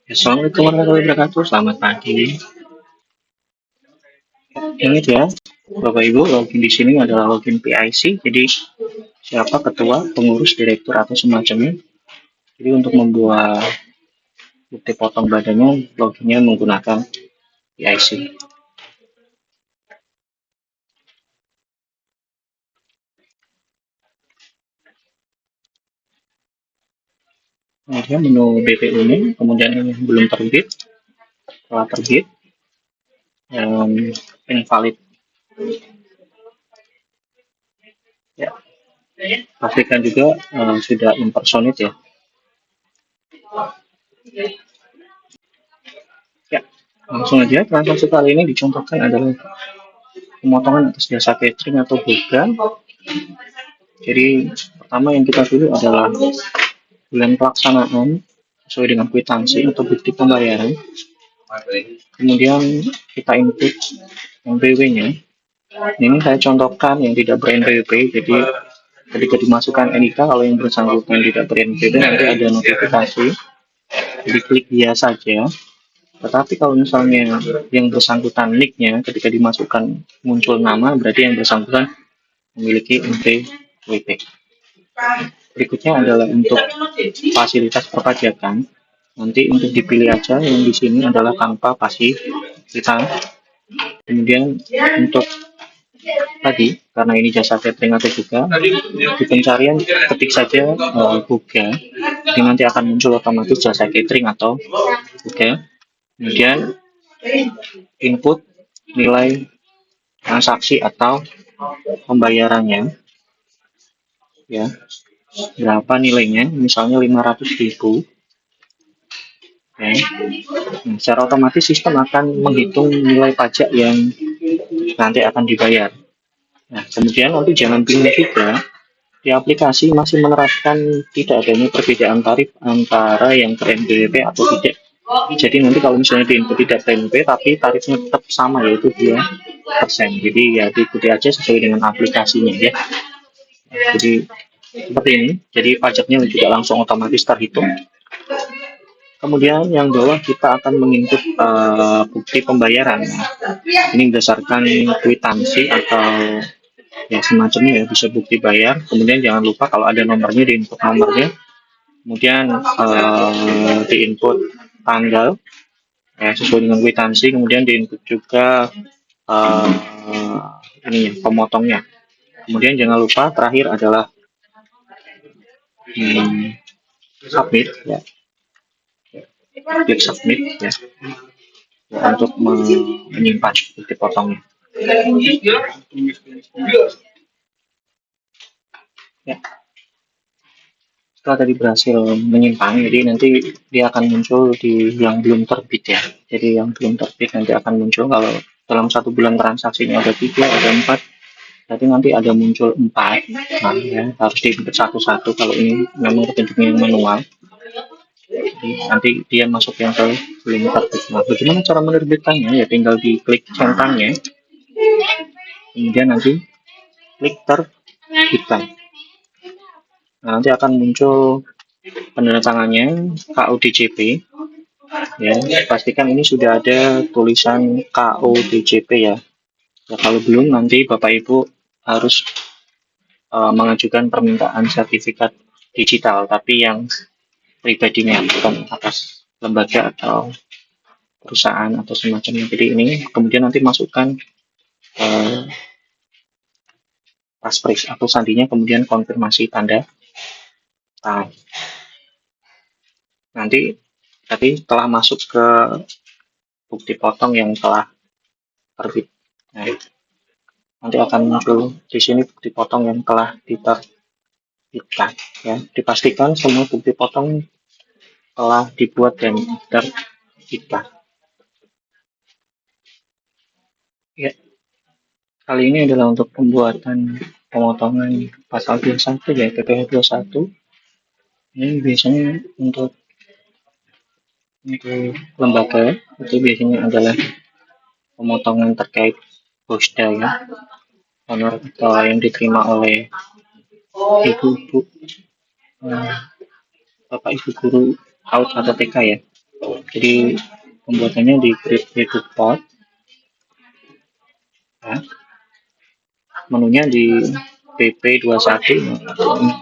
Assalamualaikum warahmatullahi wabarakatuh. Selamat pagi. Ini dia, Bapak Ibu, login di sini adalah login PIC. Jadi siapa ketua, pengurus, direktur atau semacamnya. Jadi untuk membuat bukti potong badannya, loginnya menggunakan PIC. Kemudian menu BPU ini, kemudian ini belum terbit, setelah terbit, invalid. Ya, pastikan juga sudah impersonate ya. Ya, langsung aja transaksi kali ini dicontohkan adalah pemotongan atas jasa catering atau buka. Jadi pertama yang kita pilih adalah bulan pelaksanaan sesuai dengan kwitansi atau bukti pembayaran. Kemudian kita input NPWP-nya. Ini saya contohkan yang tidak ber-NPWP, jadi ketika dimasukkan NIK, kalau yang bersangkutan tidak ber-NPWP nanti ada notifikasi, jadi klik dia saja. Tetapi kalau misalnya yang bersangkutan nick-nya ketika dimasukkan muncul nama, berarti yang bersangkutan memiliki NPWP. Berikutnya adalah untuk fasilitas perpajakan. Nanti untuk dipilih aja yang di sini adalah tanpa pasif kita. Kemudian untuk tadi karena ini jasa catering atau juga di pencarian ketik saja buka, ini nanti akan muncul otomatis jasa catering atau buka. Kemudian input nilai transaksi atau pembayarannya ya, berapa nilainya, misalnya 500.000. Okay. Nah, secara otomatis sistem akan menghitung nilai pajak yang nanti akan dibayar. Nah, kemudian nanti jangan bingung juga, di aplikasi masih menerapkan tidak adanya perbedaan tarif antara yang ber-NPWP atau tidak. Jadi nanti kalau misalnya di input tidak ber-NPWP tapi tarifnya tetap sama yaitu 2%. Jadi ya diikuti aja sesuai dengan aplikasinya ya. Jadi seperti ini. Jadi pajaknya juga langsung otomatis terhitung. Kemudian yang bawah kita akan menginput bukti pembayaran. Ini berdasarkan kwitansi atau ya semacamnya ya, bisa bukti bayar. Kemudian jangan lupa kalau ada nomornya diinput nomornya. Kemudian diinput tanggal ya, sesuai dengan kwitansi. Kemudian diinput juga ini ya, pemotongnya. Kemudian jangan lupa terakhir adalah submit ya. Klik submit ya, untuk menyimpan bukti potongnya. Ya. Setelah tadi berhasil menyimpan, jadi nanti dia akan muncul di yang belum terbit ya. Jadi yang belum terbit nanti akan muncul kalau dalam 1 bulan transaksinya ada 3, ada 4. Jadi nanti ada muncul 4. Nah, ya, harus diinput satu-satu kalau ini memang bentuknya yang manual. Jadi nanti dia masuk yang ke belum terbit. Nah, bagaimana cara menerbitkannya? Ya tinggal diklik centangnya, kemudian nanti klik terbitkan. Nah, nanti akan muncul penandatangannya KUDJP. Ya, pastikan ini sudah ada tulisan KUDJP ya. Ya, kalau belum nanti Bapak Ibu harus mengajukan permintaan sertifikat digital, tapi yang pribadinya bukan atas lembaga atau perusahaan atau semacamnya. Jadi ini kemudian nanti masukkan passphrase atau sandinya, kemudian konfirmasi tanda tangan. Nanti tadi telah masuk ke bukti potong yang telah terbit. Nah, nanti akan muncul di sini bukti potong yang telah diterbitkan. Ya, dipastikan semua bukti potong telah dibuat dan terbitkan. Ya, kali ini adalah untuk pembuatan pemotongan pasal 21 ya, PPh 21. Ini biasanya untuk lembaga itu biasanya adalah pemotongan terkait bosda ya, honor atau yang diterima oleh ibu-ibu, bapak ibu guru PAUD atau TK ya. Jadi pembuatannya di Create Report, ya. Menunya di PP21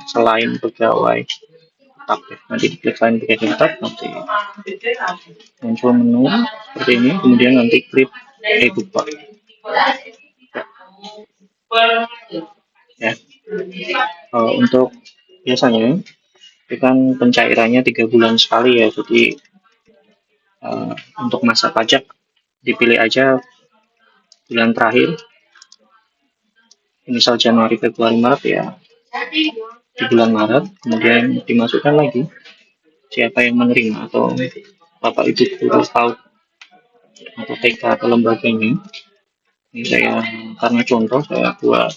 selain pegawai tetap, ya. Nanti diklik selain pegawai tetap, nanti muncul menu seperti ini, kemudian nanti Create Report, ya. Untuk biasanya itu kan pencairannya 3 bulan sekali ya, jadi untuk masa pajak dipilih aja bulan terakhir, misal Januari, Februari, Maret ya di bulan Maret, kemudian dimasukkan lagi siapa yang menerima atau Bapak Ibu guru PAUD atau TK atau lembaganya. Ini saya karena contoh saya buat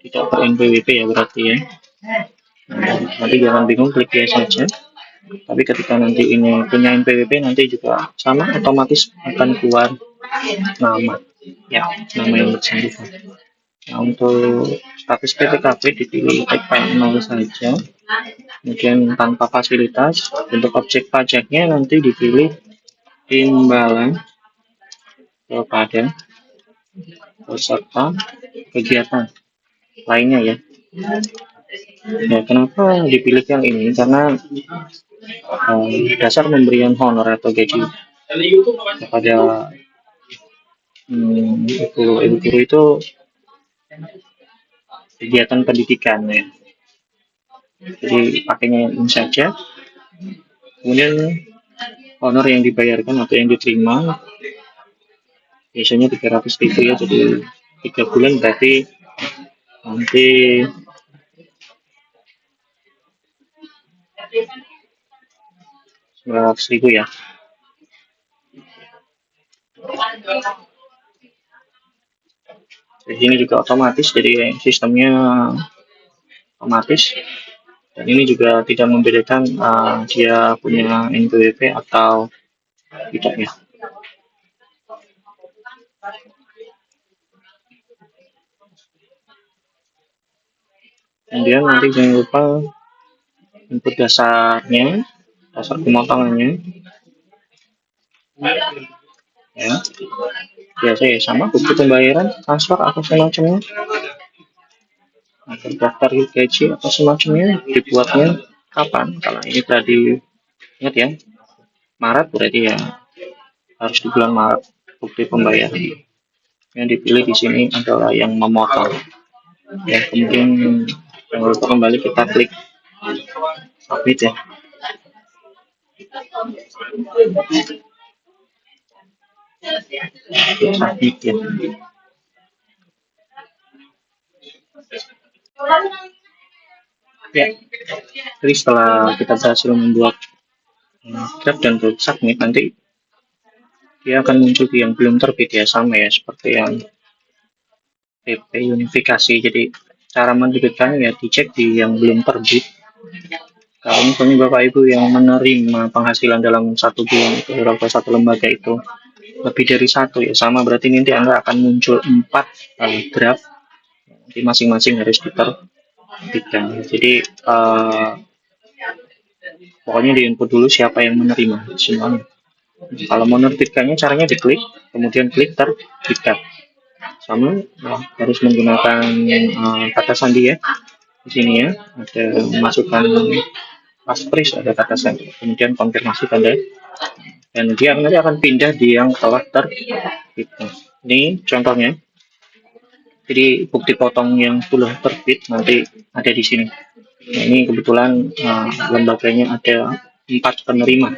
tidak ber NPWP ya berarti ya. Nanti jangan bingung, klik ya saja. Tapi ketika nanti ini punya NPWP nanti juga sama, otomatis akan keluar nama, ya, nama yang bersangkutan. Nah, untuk status PTKP dipilih TK0 saja, kemudian tanpa fasilitas. Untuk objek pajaknya nanti dipilih imbalan kepada peserta kegiatan lainnya ya. Ya, kenapa dipilih yang ini? Karena dasar pemberian honor atau gaji kepada ibu guru itu kegiatan pendidikan ya. Jadi pakainya ini saja. Kemudian honor yang dibayarkan atau yang diterima biasanya 300.000 ya, jadi 3 bulan berarti nanti 900.000 ya. Jadi ini juga otomatis, jadi sistemnya otomatis, dan ini juga tidak membedakan dia punya NPWP atau tidak ya. Kemudian nanti jangan lupa input dasarnya, dasar pemotongannya ya. Biasa ya, sama bukti pembayaran, transfer atau semacamnya, atau daftar gaji atau semacamnya, dibuatnya kapan. Kalau ini tadi ingat ya, Maret berarti ya harus di bulan Maret bukti pembayaran. Yang dipilih di sini adalah yang memotong. Ya, kemudian jangan lupa kembali kita klik submit ya. Submit ya. Ya, jadi setelah kita berhasil membuat draft dan klik submit, nanti dia akan muncul di yang belum terbit ya, sama ya seperti yang PP unifikasi. Jadi cara menerbitkan ya dicek di yang belum terbit. Kalau misalnya Bapak Ibu yang menerima penghasilan dalam 1 bulan itu atau 1 lembaga itu lebih dari 1 ya, sama berarti nanti Anda akan muncul 4 draft. Jadi masing-masing harus diterbitkan. Jadi pokoknya diinput dulu siapa yang menerima semuanya. Kalau mau menerbitkannya caranya diklik, kemudian klik terbitkan. Sama ya, harus menggunakan kata sandi ya. Di sini ya ada masukkan passphrase, ada kata sandi, kemudian konfirmasi tanda, dan dia nanti akan pindah di yang telah terbit. Ini contohnya. Jadi bukti potong yang sudah terbit nanti ada di sini. Nah, ini kebetulan lembaganya ada 4 penerima.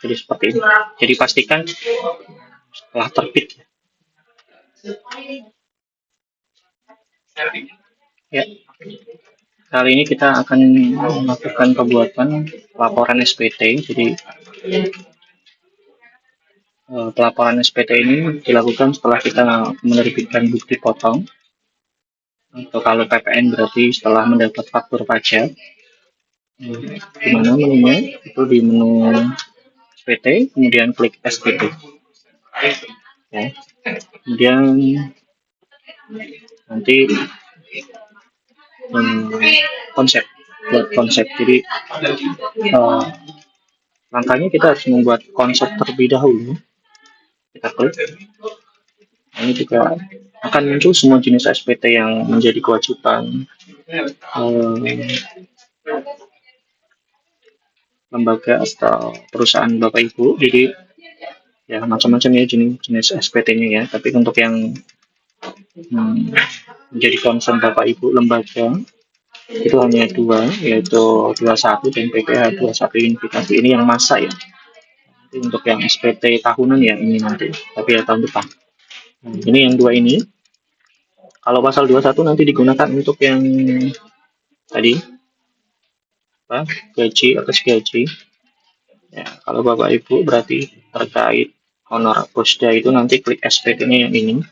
Jadi seperti ini. Jadi pastikan setelah terbit. Ya. Kali ini kita akan melakukan pembuatan laporan SPT. Jadi pelaporan SPT ini dilakukan setelah kita menerbitkan bukti potong, atau kalau PPN berarti setelah mendapat faktur pajak. Di mana menunya? Itu di menu SPT, kemudian klik SPT. Ya. Kemudian nanti konsep, buat konsep. Jadi Langkahnya kita harus membuat konsep terlebih dahulu. Kita klik. Ini juga akan muncul semua jenis SPT yang menjadi kewajiban lembaga atau perusahaan Bapak Ibu. Jadi ya macam-macam ya jenis SPT-nya ya. Tapi untuk yang menjadi concern Bapak Ibu lembaga itu hanya dua, yaitu 21 dan PPh 21 unifikasi. Ini yang masa ya. Untuk yang SPT tahunan ya ini nanti, tapi ya tahun depan. Ini yang dua ini. Kalau pasal 21 nanti digunakan untuk yang tadi apa, gaji atas gaji. Ya, kalau Bapak Ibu berarti terkait honor posda itu nanti klik SPT-nya yang ini.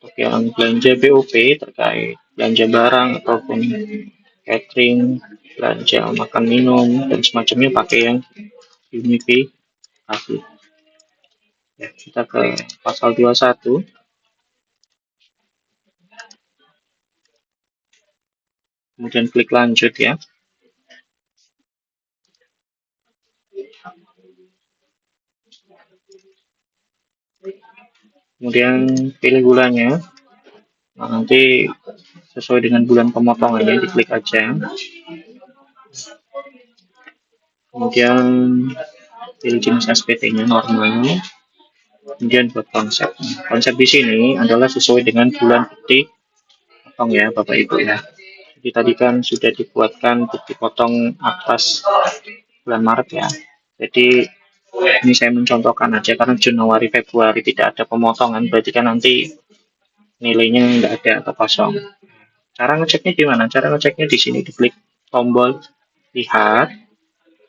Untuk yang belanja BOP terkait belanja barang ataupun catering, belanja makan minum dan semacamnya pakai yang unifikasi. Ya, kita ke pasal 21. Kemudian klik lanjut ya. Kemudian pilih bulannya. Nah, nanti sesuai dengan bulan pemotongannya diklik aja. Kemudian pilih jenis SPT-nya normal. Kemudian buat konsep. Konsep di sini adalah sesuai dengan bulan bukti potong ya Bapak Ibu ya. Jadi tadi kan sudah dibuatkan bukti potong atas bulan Maret ya. Jadi ini saya mencontohkan aja karena Januari Februari tidak ada pemotongan, berarti kan nanti nilainya nggak ada atau kosong. Cara ngeceknya gimana? Cara ngeceknya di sini diklik tombol lihat.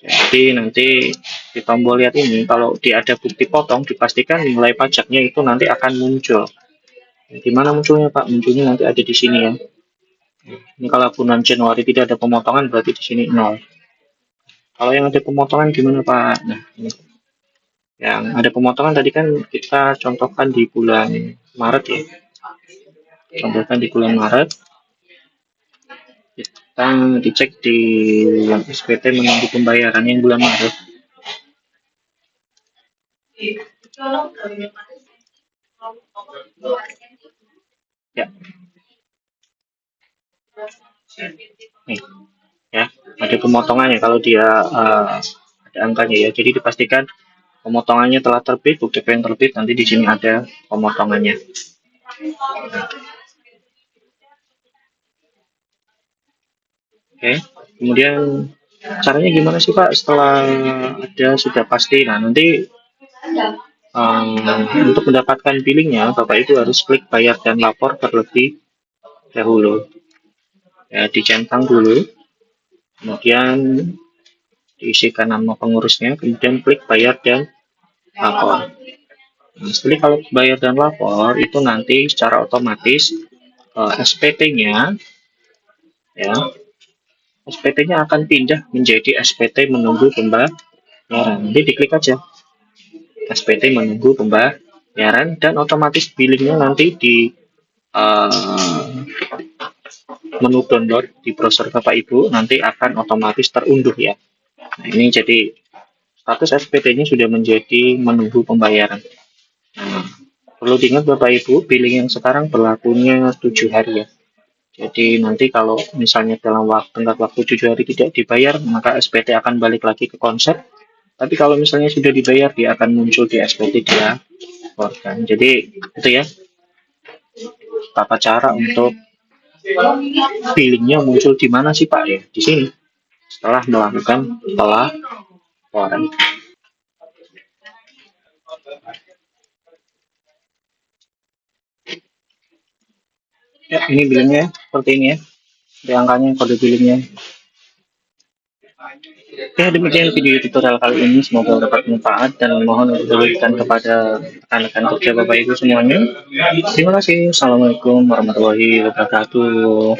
Jadi nanti di tombol lihat ini kalau ada bukti potong dipastikan nilai pajaknya itu nanti akan muncul. Di mana munculnya Pak? Munculnya nanti ada di sini ya. Ini kalau bulan Januari tidak ada pemotongan berarti di sini 0. Kalau yang ada pemotongan gimana Pak? Nah, ini. Yang ada pemotongan tadi kan kita contohkan di bulan Maret ya. Contohkan di bulan Maret. Kita dicek di yang SPT menunggu pembayaran yang bulan Maret. Ya. Nih, ya, ada pemotongannya kalau dia ada angkanya ya. Jadi dipastikan pemotongannya telah terbit, bukti yang terbit nanti di sini ada pemotongannya. Oke, kemudian caranya gimana sih Pak setelah ada sudah pasti? Nah nanti untuk mendapatkan billingnya Bapak Ibu harus klik bayar dan lapor terlebih dahulu. Ya, dicentang dulu, kemudian diisikan nama pengurusnya, kemudian klik bayar dan lapor. Nah, setelah kalau bayar dan lapor itu nanti secara otomatis SPT-nya ya SPT-nya akan pindah menjadi SPT menunggu pembayaran. Nanti diklik aja SPT menunggu pembayaran dan otomatis billingnya nanti di menu download di browser Bapak Ibu nanti akan otomatis terunduh ya. Nah, ini jadi status SPT-nya sudah menjadi menunggu pembayaran. Nah, perlu diingat Bapak Ibu, billing yang sekarang berlakunya 7 hari ya. Jadi nanti kalau misalnya dalam tenggat waktu 7 hari tidak dibayar, maka SPT akan balik lagi ke konsep. Tapi kalau misalnya sudah dibayar, dia akan muncul di SPT dia laporkan. Jadi itu ya tata cara untuk billingnya muncul di mana sih Pak ya? Di sini. Setelah melakukan pelaporan. Ya, ini billingnya seperti ini ya. Di angkanya kode billingnya. Ya, demikian video tutorial kali ini. Semoga dapat manfaat dan mohon diberikan kepada rekan-rekan kerja Bapak Ibu semuanya. Terima kasih. Assalamualaikum warahmatullahi wabarakatuh.